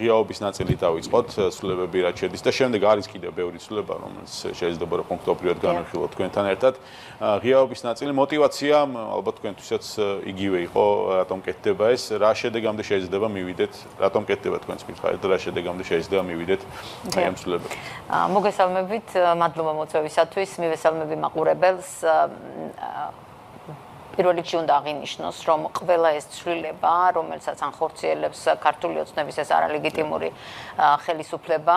ღიაობის ნაწილი დავიწყოთ, ცვლილებები რაც შედის და შემდეგ არის კიდევ ბევრი ცვლილება, რომელიც შეიძლება რომ კონკრეტულად განვიხილოთ თქვენთან ერთად. ღიაობის ნაწილი მოტივაცია ალბათ თქვენთვისაც იგივე იყო, რატომ კეთდება ეს, რა შედეგამდე შეიძლება მივიდეთ, რატომ კეთდება თქვენს მითხარით და რა შედეგამდე შეიძლება მივიდეთ აი ამ ცვლილებებში. მოგესალმებით, მადლობა მოწვევისათვის, მივესალმები მაყურებელს. პირველ რიგში უნდა აღინიშნოს, რომ ყველა ეს ცვლილება, რომელსაც ანხორციელებს ქართული ოცნების ეს არალეგიტიმური ხელისუფლება,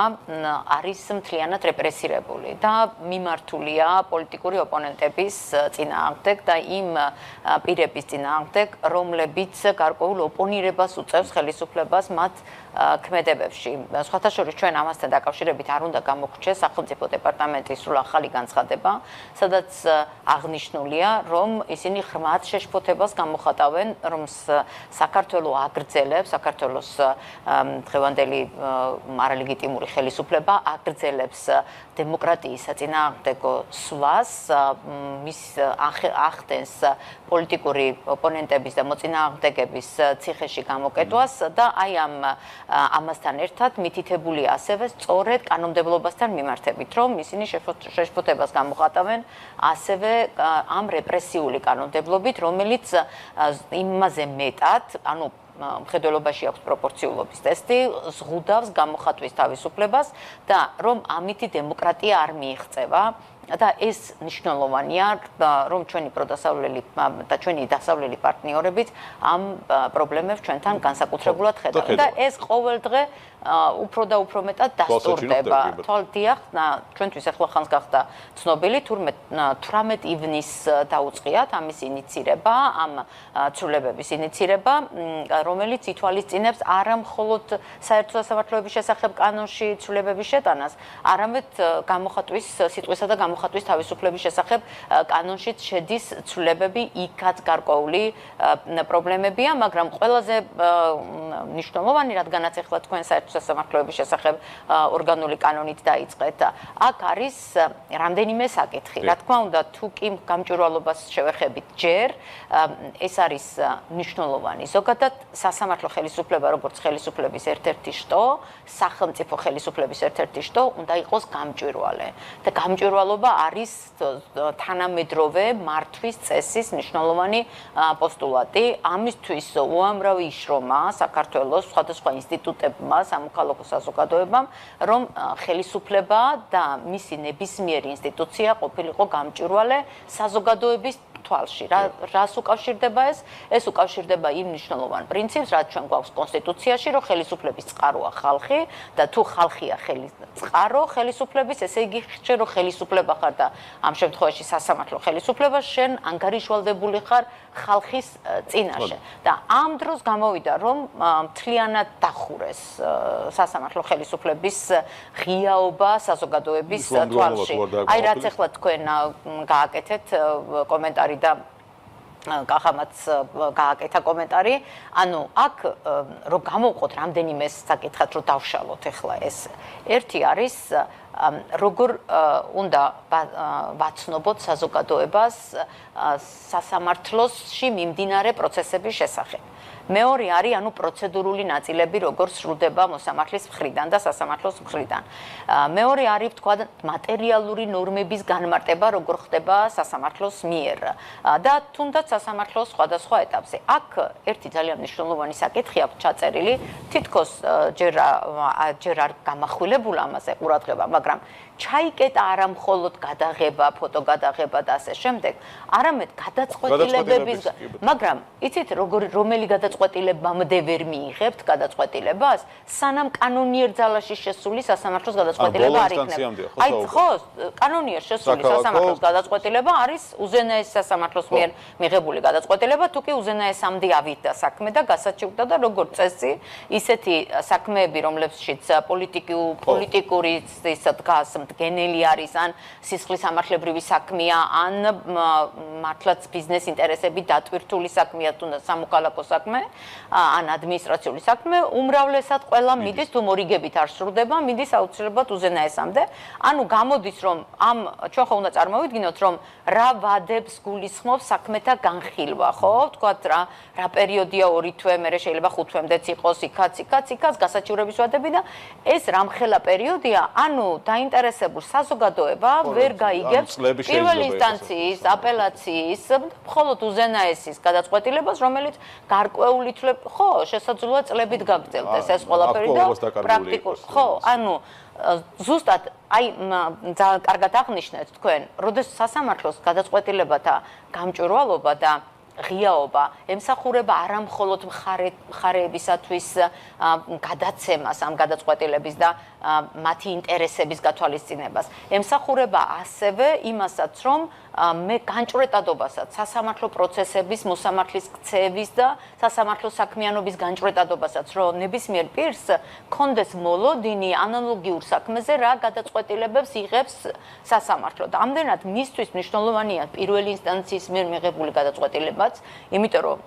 არის მთლიანად რეპრესირებული და მიმართულია პოლიტიკური ოპონენტების წინააღმდეგ და იმ პირების წინააღმდეგ, რომლებიც გარკვეულ ოპონირებას უწევს ხელისუფლებას მათ ქმედებებში. სხვათა შორის ჩვენ ამასთან დაკავშირებით არ უნდა გამოგვრჩეს სახელმწიფო დეპარტამენტის სრულ ახალი განცხადება, სადაც აღნიშნულია, რომ ისინი ღრმად შეშფოთებას გამოხატავენ, რომ საქართველო აგრძელებს, საქართველოს დღევანდელი არალეგიტიმური ხელისუფლება აგრძელებს დემოკრატიის საწინააღმდეგო სვლას, მის ახდენს პოლიტიკური ოპონენტების და მოწინააღმდეგების ციხეში გამოკეტვას და აი ამასთან ერთად მითითებულია ასევე სწორედ კანონმდებლობასთან მიმართებით, რომ ისინი შეშფოთებას გამოხატავენ ასევე ამ რეპრესიული კანონმდებლობით, რომელიც იმაზე მეტად, ანუ მხედველობაში აქვს პროპორციულობის ტესტი, ზღუდავს გამოხატვის თავისუფლებას და რომ ამითი დემოკრატია არ მიიღწევა და ეს მნიშვნელოვანია, რომ ჩვენი პროდასავლელი და ჩვენი დასავლელი პარტნიორებიც ამ პრობლემებს ჩვენთან განსაკუთრებულად ხედავენ და ეს ყოველდღე უფრო და უფრო მეტად დასტურდება. თვალდიახ, ჩვენთვის ახლა ხანს გახდა ცნობილი, თურმე 18 ივნისს დაუწყიათ ამის ინიცირება, ამ ცვლილებების ინიცირება, რომელიც ითვალისწინებს არა მხოლოდ საერთო სასამართლოების შესახებ კანონში ცვლილებების შეტანას, არამედ გამოხატვის სიტყვისა და გამოხატვის თავისუფლების შესახებ კანონშიც შედის ცვლილებები, იქაც გარკვეული პრობლემებია, მაგრამ ყველაზე მნიშვნელოვანი, რადგანაც ახლა თქვენ საერთო სასამართლოების შესახებ ორგანული კანონით დაიწყეთ. აქ არის რამდენიმე საკითხი. რა თქმა უნდა, თუ კი გამჭვირვალობას შევეხებით ჯერ, ეს არის მნიშვნელოვანი. ზოგადად, სასამართლო ხელისუფლება, როგორც ხელისუფლების ერთ-ერთი შტო, სახელმწიფო ხელისუფლების ერთ-ერთი შტო, უნდა იყოს გამჭვირვალე. და გამჭვირვალობა არის თანამედროვე მართვის წესის მნიშვნელოვანი პოსტულატი. ამისთვის უამრავი იშრომა საქართველოს სხვადასხვა ინსტიტუტებმა, სამოქალაქო საზოგადოებამ, რომ ხელისუფლება და მისი ნებისმიერი ინსტიტუცია ყოფილიყო გამჭვირვალე საზოგადოების თვალში. რას უკავშირდება ეს? ეს უკავშირდება იმ მნიშვნელოვან პრინციპს, რაც ჩვენ გვაქვს კონსტიტუციაში, რომ ხელისუფლების წყაროა ხალხი და თუ ხალხია წყარო ხელისუფლების, ესე იგი ხარ რომ ხელისუფლება ხარ და ამ შემთხვევაში სასამართლო ხელისუფლება, შენ ანგარიშვალდებული ხარ ხალხის წინაშე. და ამ დროს გამოვიდა, რომ მთლიანად დახურეს სასამართლო ხელისუფლების ღიაობა საზოგადოების თვალში. აი რაც ახლა თქვენ გააკეთეთ კომენტარი და კახამაც გააკეთა კომენტარი, ანუ აქ რომ გამოვყოთ რამდენიმე საკითხად რომ დავშალოთ ახლა ეს. ერთი არის როგორ უნდა ვაცნობოთ საზოგადოებას სასამართლოში მიმდინარე პროცესების შესახებ. მეორე არის ანუ პროცედურული ნაწილები, როგორ სრულდება მოსამართლის მხრიდან და სასამართლოს მხრიდან. მეორე არის თქვა მატერიალური ნორმების განმარტება, როგორ ხდება სასამართლოს მიერ და თუნდაც სასამართლოს სხვადასხვა ეტაპზე. აქ ერთი ძალიან მნიშვნელოვანი საკითხი აქვს ჩაწერილი, თითქოს ჯერ არ გამახვილებულა ამაზე ყურადღება, მაგრამ ჩაიკეტა არა მხოლოდ გადაღება, ფოტოგადაღება და ასე შემდეგ, არამედ გადაწყვეტილებების, მაგრამ იცით რომელი გადაწყვეტილებამდე ვერ მიიღებთ გადაწყვეტილებას, სანამ კანონიერ ძალაში შესული სასამართლოს გადაწყვეტილება არ იქნება. აი ხო, კანონიერ შესული სასამართლოს გადაწყვეტილება არის უზენაეს სასამართლოს მიერ მიღებული გადაწყვეტილება, თუ კი უზენაესამდე ავიდა საქმე და გასაჩივრდა და როგორც წესი, ისეთი საქმეები, რომლებშიც პოლიტიკური ისე დგას მდგენელი არის ან სისხლის სამართლებრივი საქმეა ან მართლაც ბიზნეს ინტერესები დატვირთული საქმეა თუნდაც სამოქალაქო საქმე ან ადმინისტრაციული საქმე, უმრავლესად ყველა მიდის თუ მორიგებით არ სრულდება, მიდის აუცილებლად უზენაესამდე. ანუ გამოდის რომ ჩვენ ხო უნდა წარმოვიდგინოთ რომ რა ვადებს გულისხმობს საქმეთა განხილვა, ხო? ვთქვათ რა პერიოდია 2 თვე, მერე შეიძლება 5 თვემდეც იყოს, იქაც გასაჩივრების ვადები და ეს რამხელა პერიოდია, ანუ დაინტერესებულ საზოგადოება ვერ გაიგებს პირველი ინსტანციის, apelatsiis, მხოლოდ უზენაესის გადაწყვეტილებას, რომელიც გარკვეული ხო, შესაძლოა წლებით გაგრძელდეს ეს ყველაფერი და პრაქტიკულად ხო, ანუ ზუსტად აი ძალიან კარგად აღნიშნეთ თქვენ, როდესაც სასამართლოს გადაწყვეტილებათა გამჭვირვალობა და ღიაობა ემსახურება არა მხოლოდ მხარეებისათვის გადაცემას ამ გადაწყვეტილების და მათი ინტერესების გათვალისწინებას, ემსახურება ასევე იმასაც, რომ მე განჭვრეტადობასაც, სასამართლო პროცესების, მოსამართლის ქცევის და სასამართლო საქმიანობის განჭვრეტადობასაც, რომ ნებისმიერ პირს კონდეს მოლოდინი ანალოგიურ საქმეზე რა გადაწყვეტილებებს იღებს სასამართლო. და ამდენად მისთვის მნიშვნელოვანია პირველი ინსტანციის მიერ მიღებული გადაწყვეტილებაც, იმიტომ რომ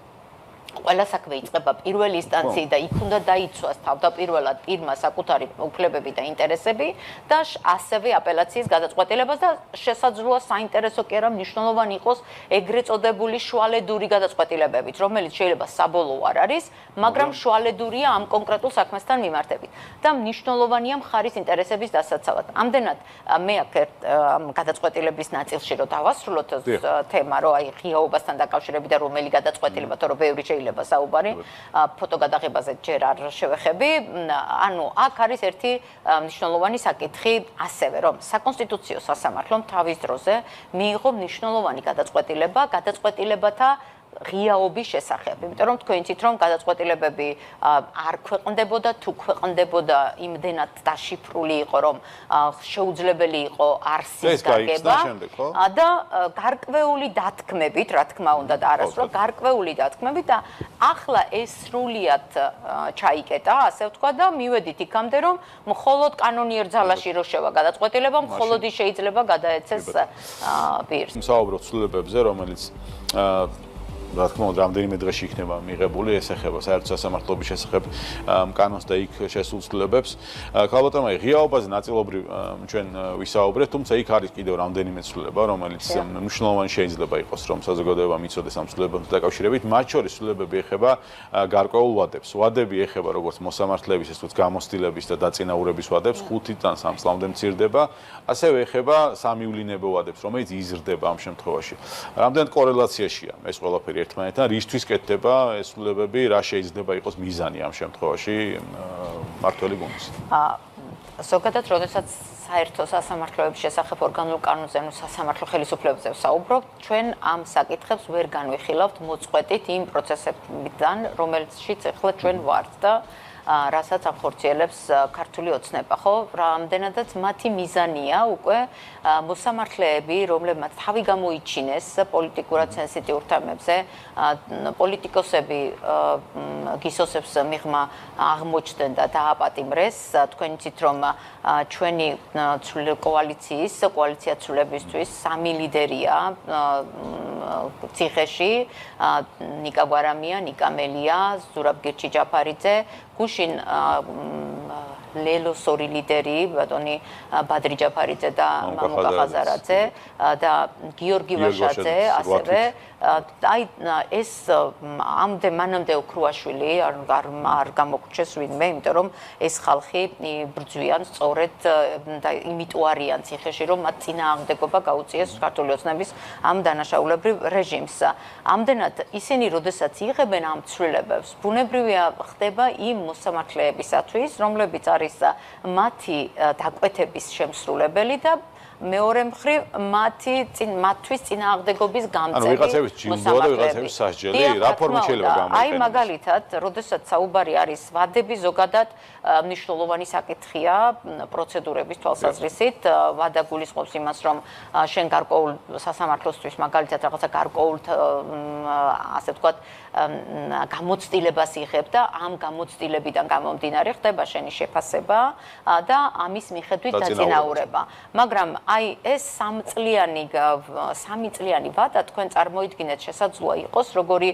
ყველა საქმე იწყება პირველი ინსტანციით და იქ უნდა დაიცვას თავდაპირველად პირმა საკუთარი უფლებები და ინტერესები და ასევე აპელაციის გადაწყვეტილებას და შესაძლოა საინტერესო კი არა მნიშვნელოვანი იყოს ეგრეთ წოდებული შუალედური გადაწყვეტილებებით, რომელიც შეიძლება საბოლოო არ არის, მაგრამ შუალედურია ამ კონკრეტულ საქმესთან მიმართებით და მნიშვნელოვანია მხარის ინტერესების დასაცავად. ამდენად მე აქ გადაწყვეტილების ნაწილში რომ დავასრულოთ თემა, რომ აი ღიაობასთან დაკავშირებით და რომელი გადაწყვეტილება, თორე ბევრი შეიძლება საუბარი ფოტოგადაღებაზე ჯერ არ შევეხები, ანუ აქ არის ერთი მნიშვნელოვანი საკითხი ასევე, რომ საკონსტიტუციო სასამართლომ თავის დროზე მიიღო მნიშვნელოვანი გადაწყვეტილებათა ღიაობის შესახებ, იმიტომ რომ თქვენ იცით რომ გადაწყვეტილებები არ ქვეყნდებოდა, თუ ქვეყნდებოდა იმდენად დაშიფრული იყო, რომ შეუძლებელი იყო არსის გაგება და გარკვეული დათქმებით, რა თქმა უნდა და არასრულად გარკვეული დათქმებით და ახლა ეს სრულიად ჩაიკეტა, ასე ვთქვა და მივედით იქამდე, რომ მხოლოდ კანონიერ ძალაში რო შევა გადაწყვეტილება, მხოლოდ ის შეიძლება გადაეცეს პირს. საუბრობთ ცვლილებებზე, რომელიც რა თქმა უნდა, რამდენიმე დღეში იქნება მიღებული, ეს ეხება საერთო სასამართლოების შესახებ კანონს და იქ შესულ ცვლილებებს. ქალბატონო, ღიაობაზე ნაწილობრივ ჩვენ ვისაუბრეთ, თუმცა იქ არის კიდევ რამდენიმე ცვლილება, რომელიც მნიშვნელოვანი შეიძლება იყოს, რომ საზოგადოებამ იცოდეს ამ ცვლილებებთან დაკავშირებით. მათ შორის ცვლილებები ეხება გარკვეულ ვადებს. ვადები ეხება როგორც მოსამართლეების, ესე ვთქვათ, გამოცდილების და დაწინაურების ვადებს, 5-დან 3 წლამდე მცირდება, ასევე ეხება სამივლინებო ვადებს, რომელიც იზრდება ამ შემთხვევაში. რამდენად კორელაციაშია ეს ყველაფერი ერთმანეთთან, რისთვის კეთდება ეს ცვლილებები, რა შეიძლება იყოს მიზანი ამ შემთხვევაში მმართველი გუნდის. ზოგადად, როდესაც საერთო სასამართლოების შესახებ ორგანულ კანონზე, სასამართლო ხელისუფლებებზე ვსაუბრობთ, ჩვენ ამ საკითხებს ვერ განვიხილავთ მოწყვეტით იმ პროცესებიდან, რომელშიც ახლა ჩვენ ვართ და რასაც ახორციელებს ქართული ოცნება, ხო? რამდენადაც მათი მიზანია უკვე მოსამართლეები, რომლებმაც თავი გამოიჩინეს პოლიტიკურად სენსიტიურ თემებზე, პოლიტიკოსები გისოსებს მიღმა აღმოჩნდნენ და დააპატიმრეს. თქვენ იცით, რომ ჩვენი კოალიცია ცვლილებისთვის 3 ლიდერია ციხეში, ნიკა გვარამია, ნიკა მელია, ზურაბ გირჩი-ჯაფარიძე, გუშინ ლელოს ორი ლიდერი, ბატონი ბადრი ჯაფარიძე და მამუკა ხაზარაძე და გიორგი ვაშაძე, ასევე აი ეს მანამდე ოქრუაშვილი არ გამოგრჩეს ვინმე, იმიტომ რომ ეს ხალხი ბრძვიან სწორედ და იმიტომ არიან ციხეში, რომ მათ წინააღმდეგობა გაუწიეს ქართული ოცნების ამ დანაშაულებრივ რეჟიმს. ამდენად ისინი, როდესაც იღებენ ამ ცვლილებებს, ბუნებრივია ხდება იმ მოსამართლეებისათვის, რომლებიც არის მათი დაკვეთების შემსრულებელი და მეორე მხრივ მათთვის წინააღმდეგობის გამწევი. ანუ ვიღაცების ჯილდოა და ვიღაცების სასჯელი, რა ფორმით შეიძლება გამოიყენოს? აი მაგალითად, როდესაც საუბარი არის ვადები, ზოგადად მნიშვნელოვანი საკითხია პროცედურების თვალსაზრისით. ვადა გულისხმობს იმას, რომ შენ გარკვეულ სასამართლოსთვის მაგალითად რაღაცა გარკვეულ ასე ვთქვათ გამოცდილებას იღებ და ამ გამოცდილებიდან გამომდინარე ხდება შენი შეფასება და ამის მიხედვით დაწინაურება. მაგრამ აი ეს 3 წლიანი ვადა თქვენ წარმოიდგინეთ შესაძლოა იყოს როგორი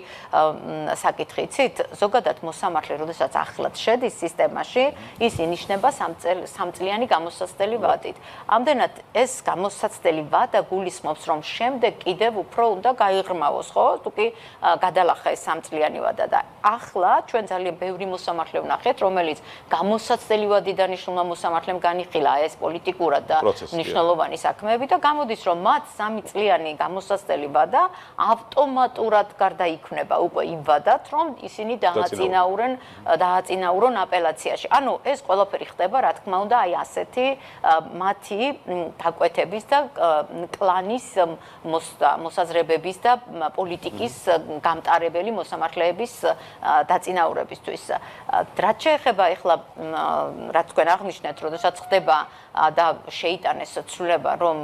საკითხი იცით ზოგადად მოსამართლე როდესაც ახლად შედის სისტემაში ის ინიშნება 3 წლიანი გამოსაცდელი ვადით. ამდენად ეს გამოსაცდელი ვადა გულისხმობს რომ შემდეგ კიდევ უფრო უნდა გაიღრმავოს ხო? თუკი გადალახა ეს 3 წლიანი ვადა და ახლა ჩვენ ძალიან ბევრი მოსამართლე ვნახეთ რომელიც გამოსაცდელი ვადიდან ნიშნულმა მოსამართლემ განიხილა ეს პოლიტიკურად და მნიშვნელოვანი საქმეები და გამოდის რომ მათ 3 წლიანი გამოსაცდელი ვადა ავტომატურად გარდაიქმნება უკვე იმ ვადად რომ ისინი დააწინაურონ აპელაციაში. ანუ ეს ყველაფერი ხდება რა თქმა უნდა აი ასეთი მათი დაკვეთების და კლანის მოსაზრებების და პოლიტიკის გამტარებელი მოსამართლეების დაწინაურებისთვის. რაც შეეხება ახლა რაც თქვენ აღნიშნეთ, როდესაც ხდება და შეიტანეს ცვლილება, რომ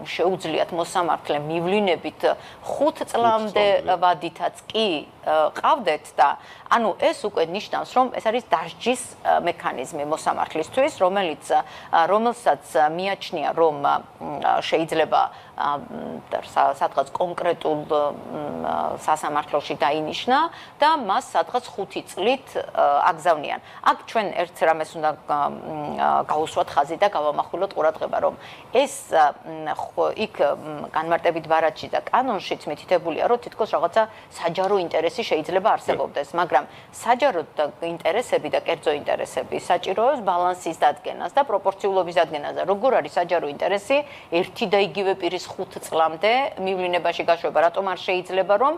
შეუძლიათ მოსამართლე მივლინებით 5 წლამდე ვადითაც კი ყავდეთ და ანუ ეს უკვე ნიშნავს, რომ ეს არის დასჯის მექანიზმი მოსამართლისთვის, რომელსაც მიაჩნია, რომ შეიძლება სადღაც კონკრეტულ სასამართლოში დაინიშნა და მას სადღაც 5 წლით აგზავნიან. აქ ჩვენ ერთ რამეს უნდა გავუსვათ ხაზი და გავამახვილოთ ყურადღება, რომ ეს იქ განმარტებით ბარათში და კანონშიც მითითებულია, რომ თითქოს რაღაცა საჯარო ინტერესი შეიძლება არსებობდეს, მაგრამ საჯარო ინტერესები და კერძო ინტერესები საჭიროებს ბალანსის დადგენას და პროპორციულობის დადგენას. როგორ არის საჯარო ინტერესი ერთი და იგივე პირის 5 წლამდე მივლინებაში გაშვება, რატომ არ შეიძლება რომ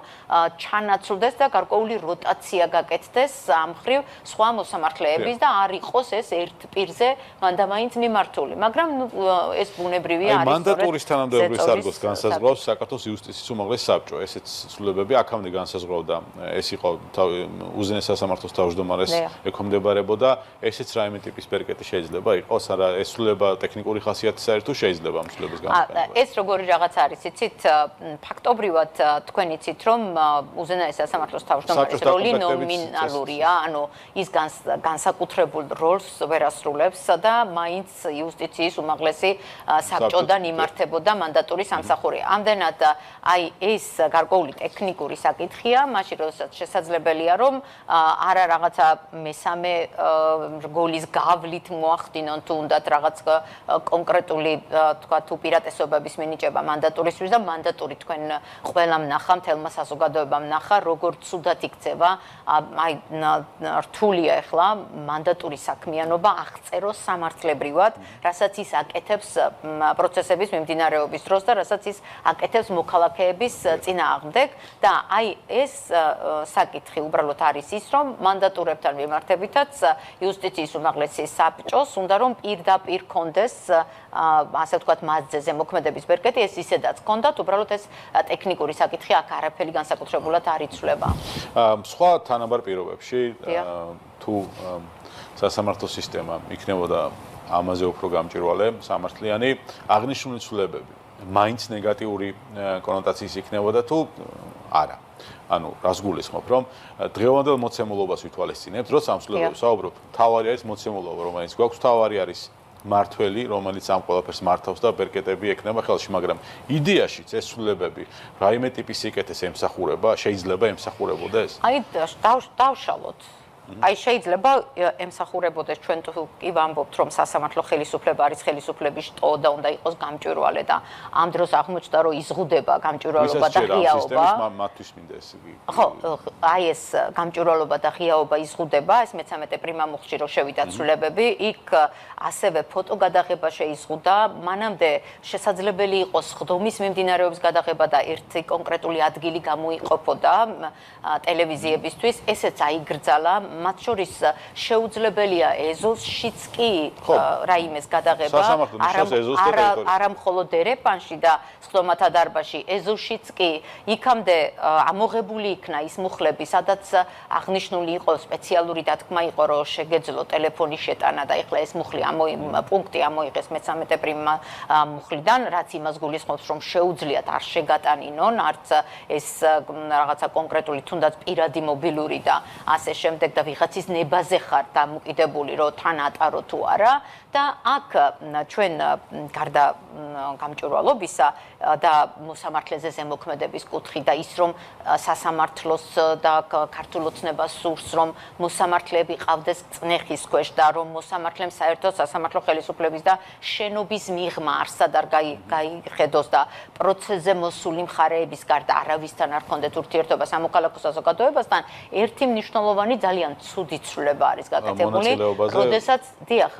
ჩანაცვლდეს და გარკვეული როტაცია გაკეთდეს ამ მხრივ სხვა მოსამართლეების და არ იყოს ეს ერთ პირზე მანდამაინც მიმართული, მაგრამ ეს ბუნებრივია არის. მანდატურის თანამდებობის სარგოს განსაზღვრავს საქართველოს იუსტიციის უმაღლესი საბჭო. ესეც ცვლილებები აქამდე განსაზღვრავდა, ეს იყო უზენაეს სასამართლოს თავმჯდომარეს ექვემდებარებოდა, ესეც რაიმე ტიპის პერკეტი შეიძლება იყოს, არა ეს ცვლილება ტექნიკური ხასიათის არის თუ შეიძლება ამ ცვლილების გამოყენება. ეს როგორი რაღაც არის, იცით, ფაქტობრივად თქვენ იცით, რომ უზენაეს სასამართლოს თავმჯდომარის როლი ნომინალურია, ანუ ის განსაკუთრებულ როლს ვერ ასრულებს და მაინც იუსტიციის უმაღლესი საბჭოდან იმართებოდა მანდატურის სამსახური. ამდენად აი ეს გარკვეული ტექნიკური საკითხია, მაშინ როდესაც შესაძლებელია რომ არა რაღაცა მესამე რგოლის გავლით მოახდინონ თუ უნდათ რაღაც კონკრეტული თქვა თუ პირატესობების მინიჭება მანდატურისთვის და მანდატური თქვენ ყველამ ნახა, მთელმა საზოგადოებამ ნახა, როგორ ცუდად იქცევა, აი რთულია ახლა მანდატურის საქმიანობა აღწეროს სამართლებრივად, რასაც ის აკეთებს პროცესების მიმდინარეობის დროს და რასაც ის აკეთებს მოქალაქეების წინააღმდეგ და აი ეს საკითხი უბრალოდ არის ის, რომ მანდატურებთან მიმართებითაც იუსტიციის უმაღლესი საბჭოს უნდა რომ პირდაპირ კონდეს ასე ვთქვათ მასზე მოქმედების ბერკეტი, ეს ისედაც კონდათ, უბრალოდ ეს ტექნიკური საკითხი აქ არაფერი განსაკუთრებულად არ იცვლება. სხვა თანაბარ პირობებში თუ სასამართლო სისტემა იქნებოდა ამაზე უფრო გამჭვირვალე, სამართლიანი აღნიშნული ცვლილებები მაინც ნეგატიური კონოტაციის იქნებოდა თუ არა. ანუ რას გულისხმობ, რომ დღევანდელ მოცემულობას ვითვალისწინებთ, როცა ამ ცვლილებებს საუბრობ, თავარი არის მოცემულობა, რომელიც გვაქვს, თავარი არის მართველი, რომელიც ამ ყველაფერს მართავს და ბერკეტები ექნება ხელში, მაგრამ იდეაშიც ეს ცვლილებები რაიმე ტიპის სიკეთეს ემსახურება, შეიძლება ემსახურებოდეს? აი დავშალოთ. აი შეიძლება ემსახურებოდეს ჩვენ თუ კი ვამბობთ რომ სასამართლო ხელისუფლება არის ხელისუფლების შტო და უნდა იყოს გამჭვირვალე და ამ დროს აღმოჩნდა რომ იზღუდება გამჭვირვალობა და ღიაობა. მათთვის მინდა ეს იგი. ხო, აი ეს გამჭვირვალობა და ღიაობა იზღუდება, ეს მე-13 პრიმა მუხში რო შევიდა ცვლილებები, იქ ასევე ფოტო გადაღება შეიზღუდა, მანამდე შესაძლებელი იყოს ხდომის მიმდინარეობის გადაღება და ერთი კონკრეტული ადგილი გამოიყოფოდა ტელევიზიებისთვის, ესეც აიგრძალა. მათ შორის შეუძლებელია ეზოსშიც კი რაიმეს გადაღება, არა მხოლოდ ერეფანში და სხდომათა დარბაზში, ეზოსშიც კი იქამდე ამოღებული იქნა ის მუხლები, სადაც აღნიშნული იყო სპეციალური დათქმა იყო, რომ შეგეძლო ტელეფონის შეტანა და ეხლა ეს მუხლი პუნქტი ამოიღეს მე-13 პრიმა მუხლიდან, რაც იმას გულისხმობს, რომ შეუძლიათ არ შეგატანინონ, არც ეს რაღაცა კონკრეტული თუნდაც პირადი მობილური და ასე შემდეგ და ვიღაცის ნებაზე ხარ დამოკიდებული, რომ თან ატარო თუ არა და აქ ჩვენ გარდა გამჭვირვალობისა და მოსამართლეზე ზემოქმედების კუთხით და ის რომ სასამართლოს და ქართულ ოცნებას სურს რომ მოსამართლეები ყავდეს წნეხის ქვეშ და რომ მოსამართლემ საერთოდ სასამართლო ხელისუფლების და შენობის მიღმა არსად არ გაიხედოს და პროცესზე მოსული მხარეების გარდა არავისთან არ ჰქონდეთ ურთიერთობა სამოქალაქო საზოგადოებასთან ერთი მნიშვნელოვანი ძალიან ცუდი ცვლილება არის გაკეთებული, როდესაც დიახ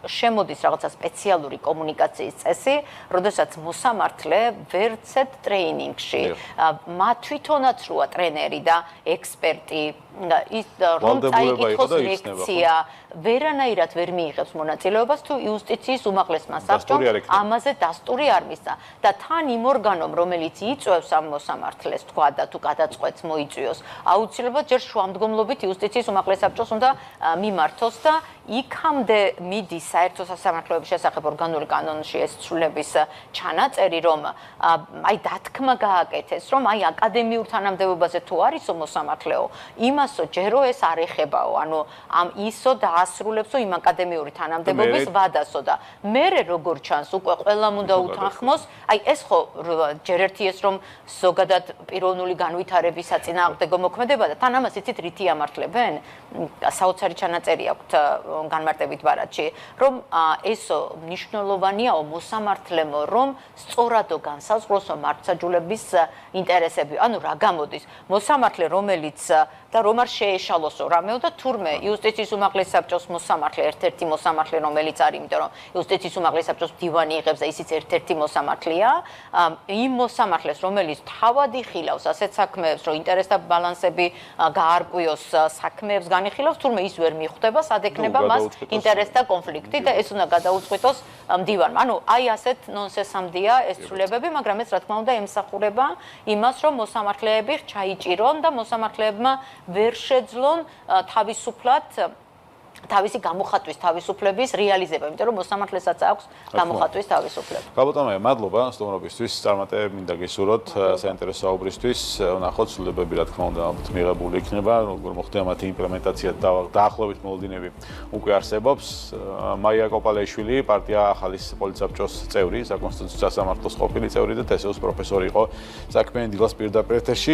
შემოდის რაღაცა სპეციალური კომუნიკაციის წესი, როდესაც მოსამართლე ვერცეთ ტრეინინგში მათ თვითონაც როა ტრენერი და ექსპერტი ის რომ წაიკითხოს ლექცია ვერანაირად ვერ მიიღებს მონაწილეობას თუ იუსტიციის უმაღლესმა საბჭომ ამაზე დასტური არ მისცა და თან იმ ორგანომ რომელიც იწვევს ამ მოსამართლეს თქვა და თუ გადაწყვეტს მოიწვიოს აუცილებლად ჯერ შუამდგომლობით იუსტიციის უმაღლეს საბჭოს უნდა მიმართოს და იქამდე მიდის საერთო სასამართლოების შესახებ ორგანული კანონში ეს ცვლილების ჩანაწერი რომ აი დათქმა გააკეთეს რომ აი აკადემიურ თანამდებობაზე თუ არისო მოსამართლეო იმასო ჯერო ეს არ ეხებაო ანუ ამ ისო დაასრულებსო იმ აკადემიური თანამდებობის ვადასო და მერე როგორ ჩანს უკვე ყველამ უნდა უთანხმოს აი ეს ხო ჯერ ერთი ეს რომ ზოგადად პიროვნული განვითარების საწინააღმდეგო მოქმედება და თან ამას იცით რითი ამართლებენ საოცარი ჩანაწერი აქვთ განმარტებით ბარათში რომ ესო მნიშვნელოვანიაო მოსამართლემო რომ სწორადო განსაზღვროსო მართლმსაჯულების ინტერესები ანუ რა გამოდის მოსამართლე რომელიც და რომ არ შეეშალოსო რამეო და თურმე იუსტიციის უმაღლეს საბჭოს მოსამართლე ერთ-ერთი მოსამართლე რომელიც არის იმიტომ რომ იუსტიციის უმაღლეს საბჭოს მდივანი იღებს და ისიც ერთ-ერთი მოსამართლეა იმ მოსამართლეს რომელიც თავად იხილავს ასეთ საქმეებს რომ ინტერესთა ბალანსები გაარკვიოს საქმეებს განიხილავს თურმე ის ვერ მიხვდება სად ექნება მას ინტერესთა კონფლიქტი და ეს უნდა გადაუწყვეტოს მდივანმა ანუ აი ასეთ ნონსენსამდეა ეს ცვლილებები მაგრამ ეს რა თქმა უნდა ემსახურება იმას რომ მოსამართლეები ჩაიჭირონ და მოსამართლეებმა ვერ შეძლონ თავისუფლად თავისი გამოხატვის თავისუფლების რეალიზება, იმიტომ რომ მოსამართლესაც აქვს გამოხატვის თავისუფლება. გაბატონებია, მადლობა სტუმრობისთვის, წარმატებები მინდა გისურვოთ საინტერესო საუბრისთვის. ვნახოთ ცვლილებები რა თქმა უნდა ალბათ მიღებული იქნება, როგორ მოხდება მათი იმპლემენტაცია და დაახლოებით მოლოდინები უკვე არსებობს. მაია კოპალეიშვილი, პარტია ახალის პოლიტსაბჭოს წევრი, საკონსტიტუციო სასამართლოს ყოფილი წევრი და თესეუს პროფესორი იყო საქმიანი დილას პირდაპირ ეთერში.